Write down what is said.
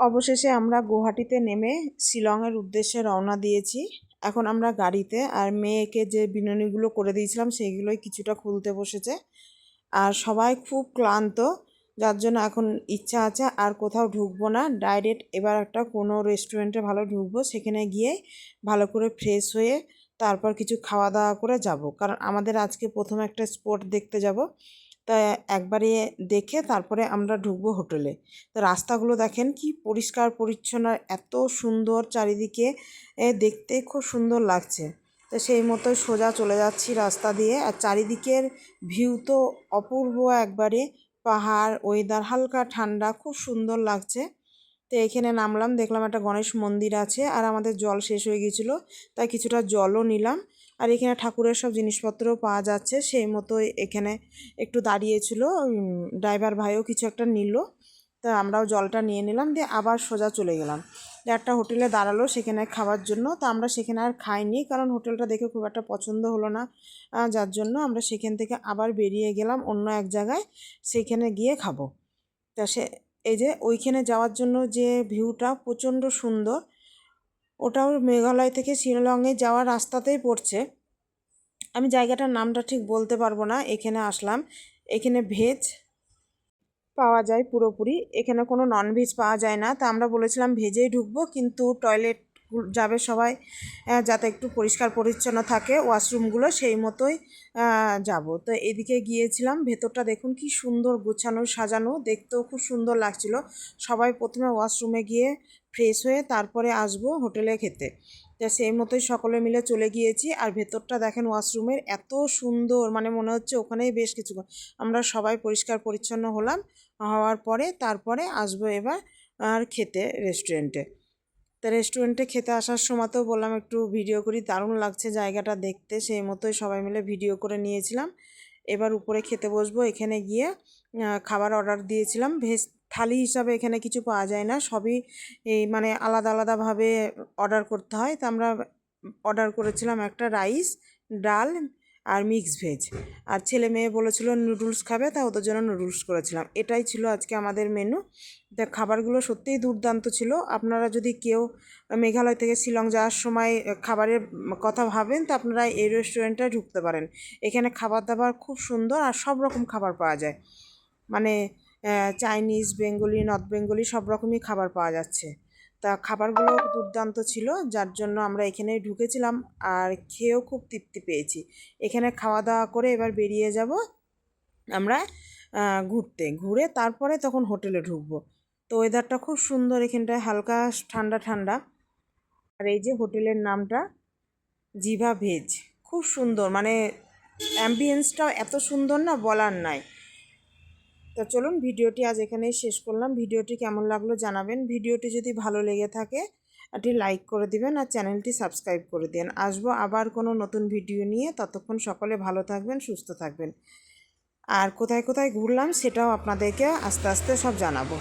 অবশেষে আমরা গুয়াহাটিতে নেমে শিলংয়ের উদ্দেশ্যে রওনা দিয়েছি। এখন আমরা গাড়িতে, আর মেয়েকে যে বিনুনিগুলো করে দিয়েছিলাম সেইগুলোই কিছুটা খুলতে বসেছে। আর সবাই খুব ক্লান্ত, যার জন্য এখন ইচ্ছা আছে আর কোথাও ঢুকবো না, ডাইরেক্ট এবার একটা কোনো রেস্টুরেন্টে ভালো ঢুকবো, সেখানে গিয়ে ভালো করে ফ্রেশ হয়ে তারপর কিছু খাওয়া দাওয়া করে যাব। কারণ আমাদের আজকে প্রথম একটা স্পট দেখতে যাব, তাই একবারে দেখে তারপরে আমরা ঢুকবো হোটেলে। তো রাস্তাগুলো দেখেন কি পরিষ্কার পরিচ্ছন্ন, এত সুন্দর চারিদিকে, দেখতে খুব সুন্দর লাগছে। তো সেই মতো সোজা চলে যাচ্ছি রাস্তা দিয়ে, আর চারিদিকের ভিউ তো অপূর্ব একবারে। পাহাড়, ওয়েদার হালকা ঠান্ডা, খুব সুন্দর লাগছে। তো এখানে নামলাম, দেখলাম একটা গণেশ মন্দির আছে, আর আমাদের জল শেষ হয়ে গিয়েছিলো, তাই কিছুটা জলও নিলাম। আর এখানে ঠাকুরের সব জিনিসপত্রও পাওয়া যাচ্ছে, সেই মতো এখানে একটু দাঁড়িয়েছিল ড্রাইভার ভাইও কিছু একটা নিল, তা আমরাও জলটা নিয়ে নিলাম, দিয়ে আবার সোজা চলে গেলাম। একটা হোটেলে দাঁড়ালো সেখানে খাওয়ার জন্য, তো আমরা সেখানে আর খাইনি, কারণ হোটেলটা দেখে খুব একটা পছন্দ হলো না, যার জন্য আমরা সেখান থেকে আবার বেরিয়ে গেলাম অন্য এক জায়গায়, সেখানে গিয়ে খাবো। তা এই যে ওইখানে যাওয়ার জন্য যে ভিউটা প্রচণ্ড সুন্দর, ওটাও মেঘালয় থেকে শিলংয়ে যাওয়ার রাস্তাতেই পড়ছে। আমি জায়গাটার নামটা ঠিক বলতে পারবো না। এখানে আসলাম, এখানে ভেজ পাওয়া যায় পুরোপুরি, এখানে কোনো ননভেজ পাওয়া যায় না। তা আমরা বলেছিলাম ভেজেই ঢুকবো, কিন্তু টয়লেট যাবে সবাই, যাতে একটু পরিষ্কার পরিচ্ছন্ন থাকে ওয়াশরুমগুলো, সেই মতোই যাব। তো এদিকে গিয়েছিলাম, ভেতরটা দেখুন কি সুন্দর গোছানো সাজানো, দেখতেও খুব সুন্দর লাগছিল। সবাই প্রথমে ওয়াশরুমে গিয়ে ফ্রেশ হয়ে তারপরে আসবো হোটেলে খেতে। তা সেই মতোই সকলে মিলে চলে গিয়েছি। আর ভেতরটা দেখেন ওয়াশরুমের এত সুন্দর, মানে মনে হচ্ছে ওখানেই বেশ কিছুক্ষণ। আমরা সবাই পরিষ্কার পরিচ্ছন্ন হলাম, হওয়ার পরে তারপরে আসবো এবার আর খেতে রেস্টুরেন্টে। তা রেস্টুরেন্টে খেতে আসার সময়তেও বললাম একটু ভিডিও করি, দারুণ লাগছে জায়গাটা দেখতে, সেই মতোই সবাই মিলে ভিডিও করে নিয়েছিলাম। এবার উপরে খেতে বসবো। এখানে গিয়ে খাবার অর্ডার দিয়েছিলাম। ভেজ থালি হিসাবে এখানে কিছু পাওয়া যায় না, সবই এই মানে আলাদা আলাদাভাবে অর্ডার করতে হয়। তা আমরা অর্ডার করেছিলাম একটা রাইস, ডাল আর মিক্স ভেজ। আর ছেলে মেয়ে বলেছিল নুডলস খাবে, তা ওদের জন্য নুডলস করেছিলাম। এটাই ছিল আজকে আমাদের মেনু। তা খাবারগুলো সত্যিই দুর্দান্ত ছিল। আপনারা যদি কেউ মেঘালয় থেকে শিলং যাওয়ার সময় খাবারের কথা ভাবেন, তো আপনারা এই রেস্টুরেন্টে ঢুকতে পারেন। এখানে খাবার দাবার খুব সুন্দর, আর সব রকম খাবার পাওয়া যায়, মানে চাইনিজ, বেঙ্গলি, নর্থ বেঙ্গলি সব রকমই খাবার পাওয়া যাচ্ছে। তা খাবারগুলো দুর্দান্ত ছিল, যার জন্য আমরা এখানেই ঢুকেছিলাম, আর খেয়েও খুব তৃপ্তি পেয়েছি। এখানে খাওয়া দাওয়া করে এবার বেরিয়ে যাব আমরা ঘুরে তারপরে তখন হোটেলে ঢুকবো। তো ওয়েদারটা খুব সুন্দর, এখানটায় হালকা ঠান্ডা ঠান্ডা। আর এই যে হোটেলের নামটা জিভা ভেজ, খুব সুন্দর, মানে অ্যাম্বিয়েন্সটাও এত সুন্দর না, বলার নাই। তো চলুন ভিডিওটি আজ এখানেই শেষ করলাম। ভিডিওটি কেমন লাগলো জানাবেন। ভিডিওটি যদি ভালো লেগে থাকে একটি লাইক করে দিবেন, আর চ্যানেলটি সাবস্ক্রাইব করে দিন। আসবো আবার কোনো নতুন ভিডিও নিয়ে, ততক্ষণ সকলে ভালো থাকবেন, সুস্থ থাকবেন। আর কোথায় কোথায় ঘুরলাম সেটাও আপনাদেরকে আস্তে আস্তে সব জানাবো।